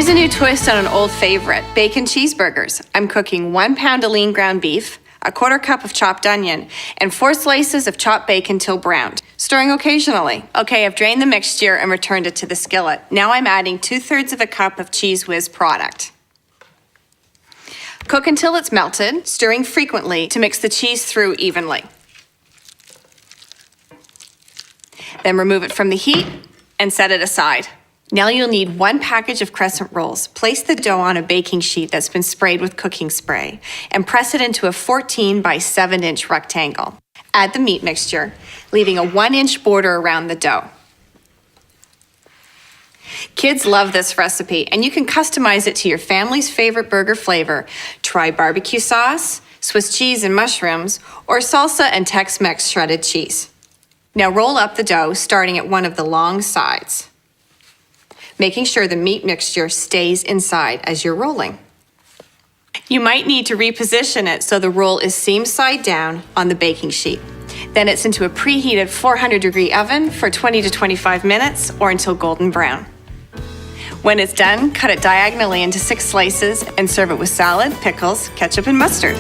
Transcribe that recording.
Here's a new twist on an old favorite, bacon cheeseburgers. I'm cooking 1 pound of lean ground beef, a 1/4 cup of chopped onion, and 4 slices of chopped bacon till browned, stirring occasionally. Okay, I've drained the mixture and returned it to the skillet. Now I'm adding 2/3 of a cup of Cheese Whiz product. Cook until it's melted, stirring frequently to mix the cheese through evenly. Then remove it from the heat and set it aside. Now you'll need 1 package of crescent rolls. Place the dough on a baking sheet that's been sprayed with cooking spray and press it into a 14 by 7 inch rectangle. Add the meat mixture, leaving a 1-inch border around the dough. Kids love this recipe, and you can customize it to your family's favorite burger flavor. Try barbecue sauce, Swiss cheese and mushrooms, or salsa and Tex-Mex shredded cheese. Now roll up the dough, starting at one of the long sides, making sure the meat mixture stays inside as you're rolling. You might need to reposition it so the roll is seam side down on the baking sheet. Then it's into a preheated 400-degree oven for 20 to 25 minutes or until golden brown. When it's done, cut it diagonally into 6 slices and serve it with salad, pickles, ketchup, and mustard.